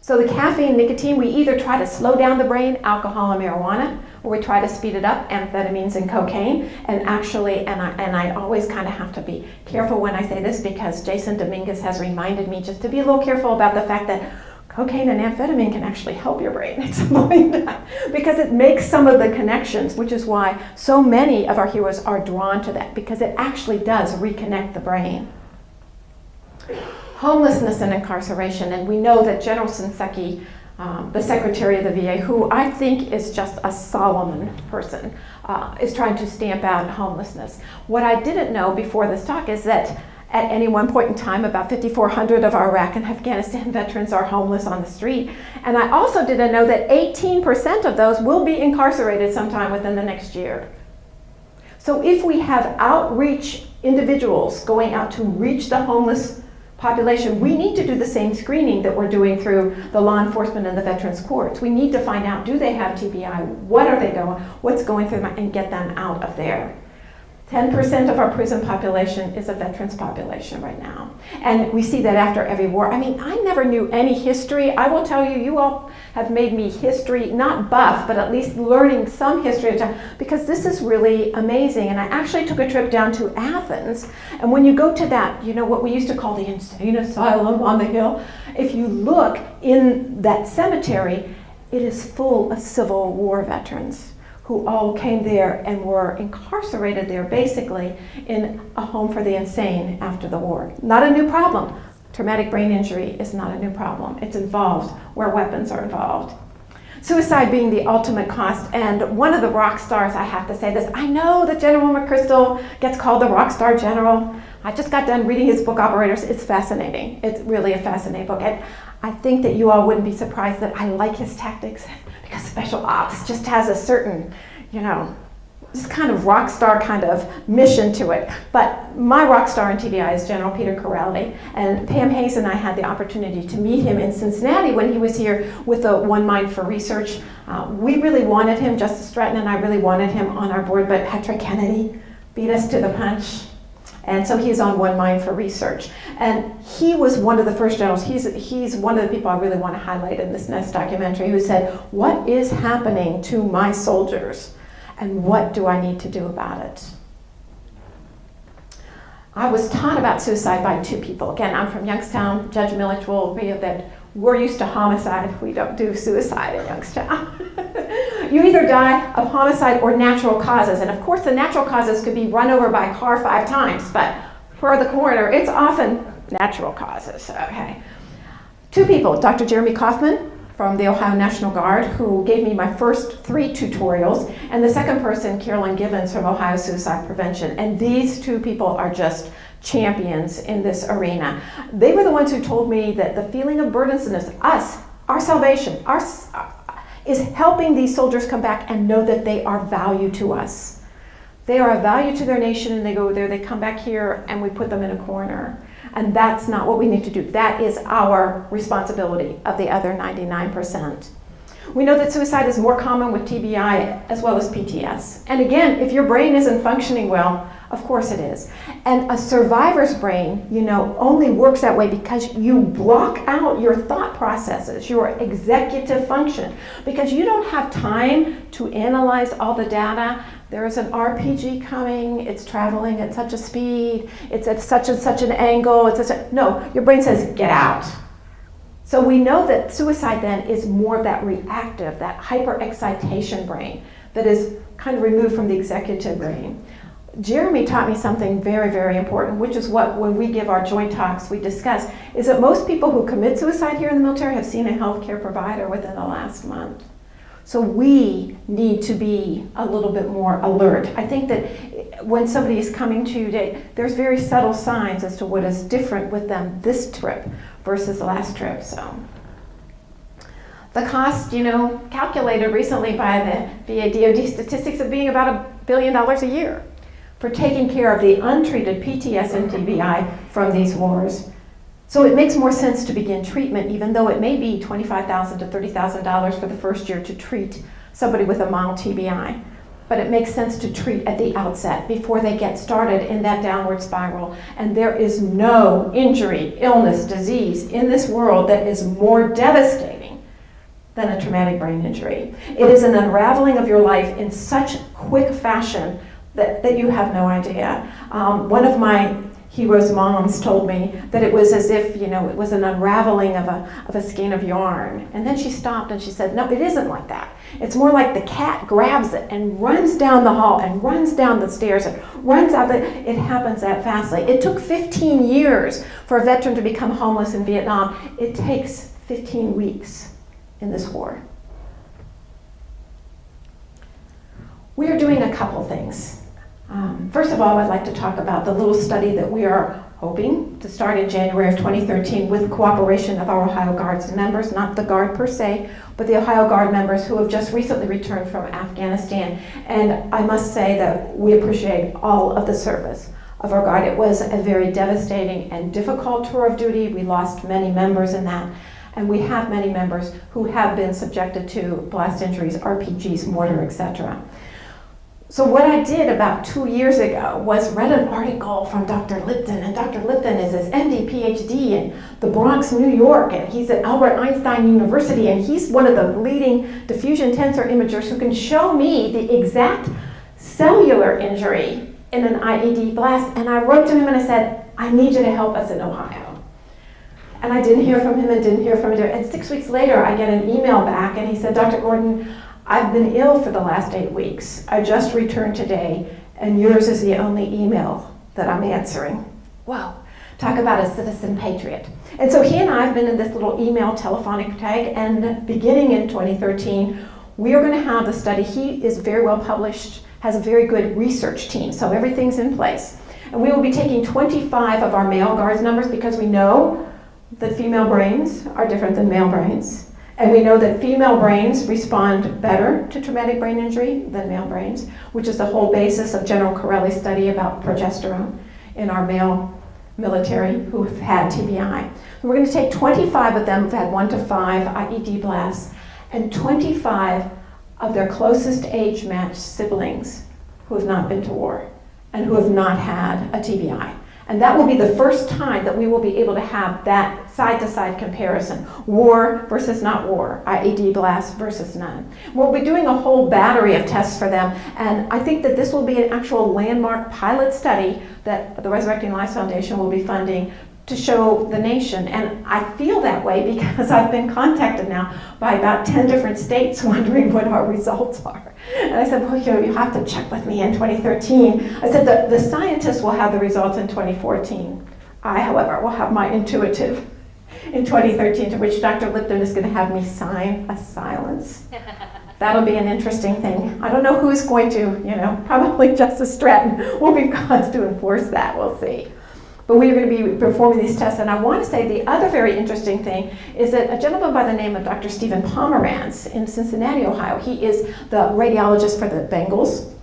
So the caffeine, nicotine, we either try to slow down the brain, alcohol and marijuana, or we try to speed it up, amphetamines and cocaine. And actually, I always kind of have to be careful when I say this, because Jason Dominguez has reminded me just to be a little careful about the fact that cocaine and amphetamine can actually help your brain. It's because it makes some of the connections, which is why so many of our heroes are drawn to that, because it actually does reconnect the brain. Homelessness and incarceration, and we know that General Shinseki, the Secretary of the VA, who I think is just a Solomon person, is trying to stamp out homelessness. What I didn't know before this talk is that at any one point in time, about 5,400 of our Iraq and Afghanistan veterans are homeless on the street. And I also didn't know that 18% of those will be incarcerated sometime within the next year. So if we have outreach individuals going out to reach the homeless population, we need to do the same screening that we're doing through the law enforcement and the veterans courts. We need to find out, do they have TBI? What are they doing? What's going through them, and get them out of there. 10% of our prison population is a veterans population right now. And we see that after every war. I mean, I never knew any history. I will tell you, you all have made me history, not buff, but at least learning some history of time, because this is really amazing. And I actually took a trip down to Athens. And when you go to that, you know, what we used to call the insane asylum on the hill, if you look in that cemetery, it is full of Civil War veterans who all came there and were incarcerated there, basically in a home for the insane after the war. Not a new problem. Traumatic brain injury is not a new problem. It's involved where weapons are involved. Suicide being the ultimate cost, and one of the rock stars, I have to say this, I know that General McChrystal gets called the rock star general. I just got done reading his book, Operators. It's fascinating. It's really a fascinating book. And I think that you all wouldn't be surprised that I like his tactics, because special ops just has a certain, you know, this kind of rock star kind of mission to it. But my rock star in TBI is General Peter Corelli, and Pam Hayes and I had the opportunity to meet him in Cincinnati when he was here with the One Mind for Research. We really wanted him, Justice Stratton and I really wanted him on our board, but Patrick Kennedy beat us to the punch. And so he's on One Mind for Research. And he was one of the first generals. He's one of the people I really want to highlight in this next documentary, who said, what is happening to my soldiers? And what do I need to do about it? I was taught about suicide by two people. Again, I'm from Youngstown. Judge Millich will agree that we're used to homicide. We don't do suicide in Youngstown. You either die of homicide or natural causes. And of course, the natural causes could be run over by a car 5 times, but for the coroner, it's often natural causes. Okay. Two people, Dr. Jeremy Kaufman from the Ohio National Guard, who gave me my first 3 tutorials, and the second person, Carolyn Givens from Ohio Suicide Prevention. And these two people are just champions in this arena. They were the ones who told me that the feeling of burdensomeness, our salvation, is helping these soldiers come back and know that they are value to us. They are a value to their nation, and they go there, they come back here, and we put them in a corner. And that's not what we need to do. That is our responsibility of the other 99%. We know that suicide is more common with TBI as well as PTS. And again, if your brain isn't functioning well, of course it is. And a survivor's brain, you know, only works that way because you block out your thought processes, your executive function, because you don't have time to analyze all the data. There is an RPG coming, it's traveling at such a speed, it's at such and such an angle, no, your brain says, get out. So we know that suicide then is more of that reactive, that hyper-excitation brain that is kind of removed from the executive brain. Jeremy taught me something very, very important, which is what, when we give our joint talks, we discuss, is that most people who commit suicide here in the military have seen a healthcare provider within the last month. So we need to be a little bit more alert. I think that when somebody is coming to you, there's very subtle signs as to what is different with them this trip versus the last trip. So the cost, you know, calculated recently by the VA DoD statistics of being about $1 billion a year for taking care of the untreated PTS and TBI from these wars. So it makes more sense to begin treatment, even though it may be $25,000 to $30,000 for the first year to treat somebody with a mild TBI. but it makes sense to treat at the outset before they get started in that downward spiral. And there is no injury, illness, disease in this world that is more devastating than a traumatic brain injury. It is an unraveling of your life in such quick fashion that you have no idea. One of my hero's moms told me that it was as if, you know, it was an unraveling of a skein of yarn. And then she stopped and she said, no, it isn't like that. It's more like the cat grabs it and runs down the hall and runs down the stairs and runs out. It happens that fastly. It took 15 years for a veteran to become homeless in Vietnam. It takes 15 weeks in this war. We are doing a couple things. First of all, I'd like to talk about the little study that we are hoping to start in January of 2013 with cooperation of our Ohio Guards members, not the Guard per se, but the Ohio Guard members who have just recently returned from Afghanistan. And I must say that we appreciate all of the service of our Guard. It was a very devastating and difficult tour of duty. We lost many members in that. And we have many members who have been subjected to blast injuries, RPGs, mortar, etc. So what I did about 2 years ago was read an article from Dr. Lipton, and Dr. Lipton is his MD, PhD in the Bronx, New York, and he's at Albert Einstein University, and he's one of the leading diffusion tensor imagers who can show me the exact cellular injury in an IED blast. And I wrote to him and I said, I need you to help us in Ohio. And I didn't hear from him and didn't hear from him. And 6 weeks later, I get an email back, and he said, Dr. Gordon, I've been ill for the last 8 weeks. I just returned today, and yours is the only email that I'm answering. Wow, talk about a citizen patriot. And so he and I have been in this little email telephonic tag, and beginning in 2013, we are going to have the study. He is very well published, has a very good research team, so everything's in place. And we will be taking 25 of our male Guards numbers because we know that female brains are different than male brains. And we know that female brains respond better to traumatic brain injury than male brains, which is the whole basis of General Corelli's study about progesterone in our male military who have had TBI. So we're going to take 25 of them who've had 1 to 5 IED blasts, and 25 of their closest age-matched siblings who have not been to war and who have not had a TBI. And that will be the first time that we will be able to have that side-to-side comparison, war versus not war, IED blast versus none. We'll be doing a whole battery of tests for them, and I think that this will be an actual landmark pilot study that the Resurrecting Lives Foundation will be funding to show the nation. And I feel that way because I've been contacted now by about 10 different states wondering what our results are. And I said, well, you have to check with me in 2013. I said, the scientists will have the results in 2014. I, however, will have my intuitive in 2013, to which Dr. Lipton is going to have me sign a silence. That'll be an interesting thing. I don't know who's going to, probably Justice Stratton will be called to enforce that. We'll see. But we are going to be performing these tests, and I want to say the other very interesting thing is that a gentleman by the name of Dr. Stephen Pomerantz in Cincinnati, Ohio, he is the radiologist for the Bengals,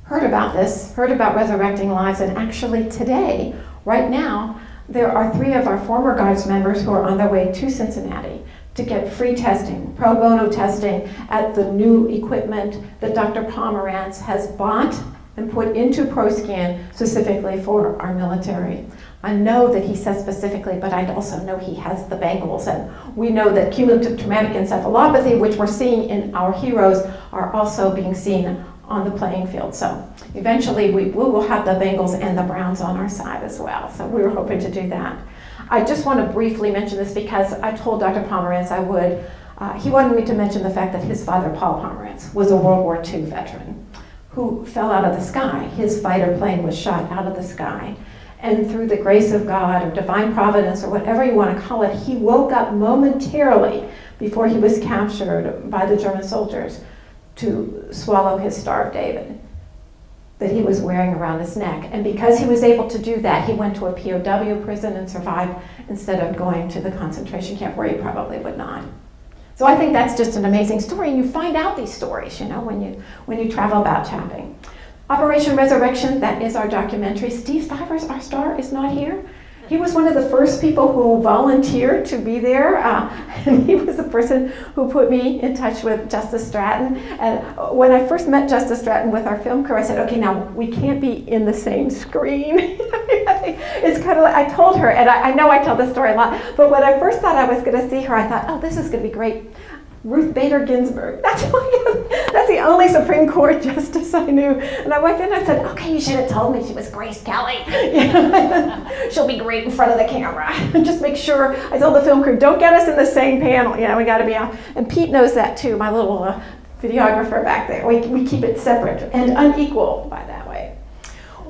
heard about this, heard about Resurrecting Lives, and actually today, right now, there are 3 of our former Guards members who are on their way to Cincinnati to get free testing, pro bono testing at the new equipment that Dr. Pomerantz has bought and put into ProScan specifically for our military. I know that he says specifically, but I also know he has the Bengals, and we know that cumulative traumatic encephalopathy, which we're seeing in our heroes, are also being seen on the playing field. So eventually we will have the Bengals and the Browns on our side as well. So we were hoping to do that. I just want to briefly mention this because I told Dr. Pomerantz I would. He wanted me to mention the fact that his father, Paul Pomerantz, was a World War II veteran who fell out of the sky. His fighter plane was shot out of the sky. And through the grace of God or divine providence or whatever you want to call it, he woke up momentarily before he was captured by the German soldiers to swallow his Star of David that he was wearing around his neck. And because he was able to do that, he went to a POW prison and survived instead of going to the concentration camp where he probably would not. So I think that's just an amazing story, and you find out these stories, when you travel about tapping. Operation Resurrection, that is our documentary. Steve Stivers, our star, is not here. He was one of the first people who volunteered to be there, and he was the person who put me in touch with Justice Stratton. And when I first met Justice Stratton with our film crew, I said, okay, now we can't be in the same screen. It's kind of like, I told her, and I know I tell this story a lot, but when I first thought I was going to see her, I thought, oh, this is going to be great. Ruth Bader Ginsburg. That's the only Supreme Court justice I knew. And I went in and I said, okay, you should have told me she was Grace Kelly. She'll be great in front of the camera. Just make sure, I told the film crew, don't get us in the same panel. We got to be out. And Pete knows that too, my little videographer back there. We keep it separate and unequal by that way.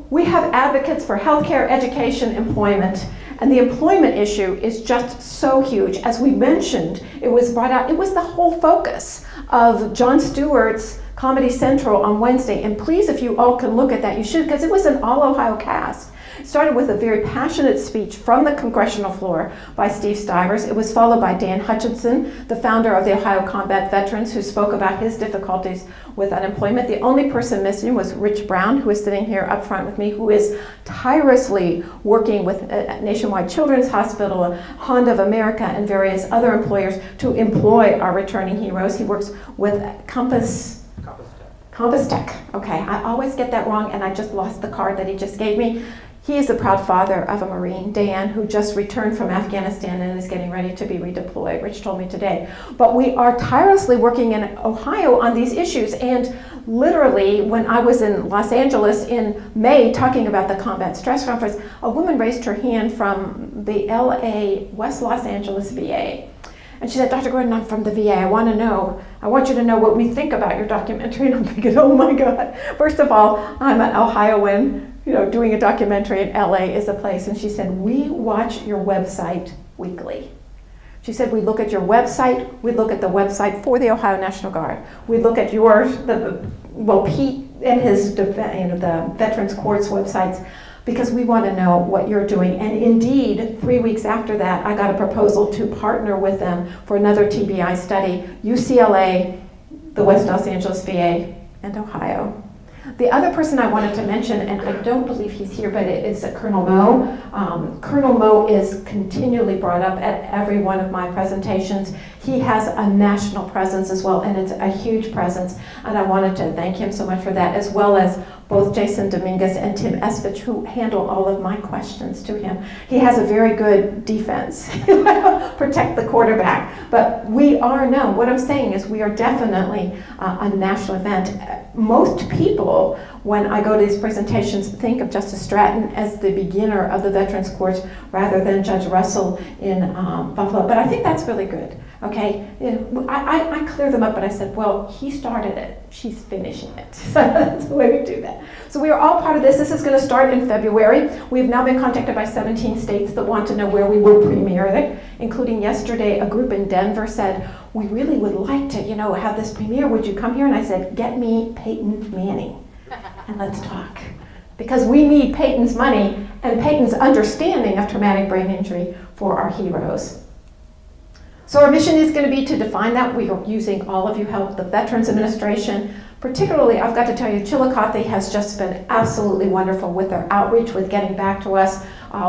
We have advocates for healthcare, education, employment. And the employment issue is just so huge. As we mentioned, it was brought out, it was the whole focus of Jon Stewart's Comedy Central on Wednesday. And please, if you all can look at that, you should, because it was an all-Ohio cast. It started with a very passionate speech from the congressional floor by Steve Stivers. It was followed by Dan Hutchinson, the founder of the Ohio Combat Veterans, who spoke about his difficulties with unemployment. The only person missing was Rich Brown, who is sitting here up front with me, who is tirelessly working with Nationwide Children's Hospital, Honda of America, and various other employers to employ our returning heroes. He works with Compass Tech. Okay, I always get that wrong, and I just lost the card that he just gave me. He is the proud father of a Marine, Dan, who just returned from Afghanistan and is getting ready to be redeployed. Rich told me today. But we are tirelessly working in Ohio on these issues. And literally, when I was in Los Angeles in May talking about the Combat Stress Conference, a woman raised her hand from the LA, West Los Angeles VA. And she said, Dr. Gordon, I'm from the VA. I want you to know what we think about your documentary. And I'm thinking, oh my God. First of all, I'm an Ohioan. Doing a documentary in LA is a place. And she said, we watch your website weekly. She said, we look at your website. We look at the website for the Ohio National Guard. We look at yours, Pete and his, the Veterans Court's websites, because we want to know what you're doing. And indeed, 3 weeks after that, I got a proposal to partner with them for another TBI study, UCLA, the West Los Angeles VA, and Ohio. The other person I wanted to mention, and I don't believe he's here, but it is Colonel Moe. Colonel Moe is continually brought up at every one of my presentations. He has a national presence as well, and it's a huge presence. And I wanted to thank him so much for that, as well as both Jason Dominguez and Tim Espich, who handle all of my questions to him. He has a very good defense, protect the quarterback. But we are known. What I'm saying is we are definitely a national event. Most people, when I go to these presentations, think of Justice Stratton as the beginner of the Veterans Courts rather than Judge Russell in Buffalo. But I think that's really good. Okay, I clear them up, but I said, well, he started it, she's finishing it. So that's the way we do that. So we are all part of this. This is going to start in February. We've now been contacted by 17 states that want to know where we will premiere it, including yesterday a group in Denver said, we really would like to, have this premiere. Would you come here? And I said, get me Peyton Manning and let's talk. Because we need Peyton's money and Peyton's understanding of traumatic brain injury for our heroes. So our mission is going to be to define that. We are using all of you help, the Veterans Administration. Particularly, I've got to tell you, Chillicothe has just been absolutely wonderful with their outreach, with getting back to us,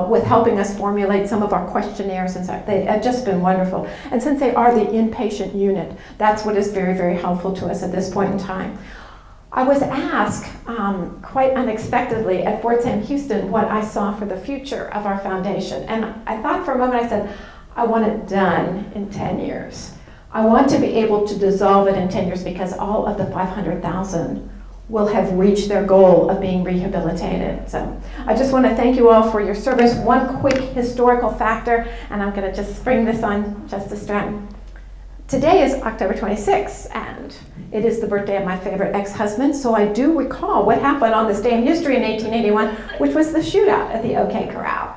with helping us formulate some of our questionnaires. And so they have just been wonderful. And since they are the inpatient unit, that's what is very, very helpful to us at this point in time. I was asked quite unexpectedly at Fort Sam Houston what I saw for the future of our foundation. And I thought for a moment, I said, I want it done in 10 years. I want to be able to dissolve it in 10 years because all of the 500,000 will have reached their goal of being rehabilitated. So I just want to thank you all for your service. One quick historical factor, and I'm going to just spring this on Justice Stratton. Today is October 26th, and it is the birthday of my favorite ex-husband, so I do recall what happened on this day in history in 1881, which was the shootout at the OK Corral.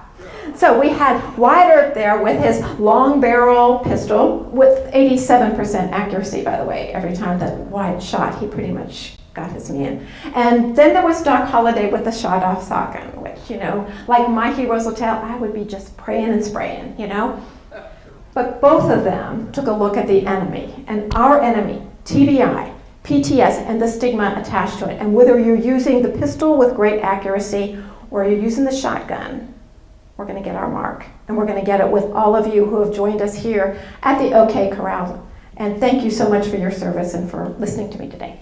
So we had Wyatt Earp there with his long barrel pistol with 87% accuracy, by the way. Every time that Wyatt shot, he pretty much got his man. And then there was Doc Holliday with the shot-off shotgun, which, like my heroes will tell, I would be just praying and spraying, But both of them took a look at the enemy, and our enemy, TBI, PTS, and the stigma attached to it. And whether you're using the pistol with great accuracy, or you're using the shotgun, we're going to get our mark. And we're going to get it with all of you who have joined us here at the OK Corral. And thank you so much for your service and for listening to me today.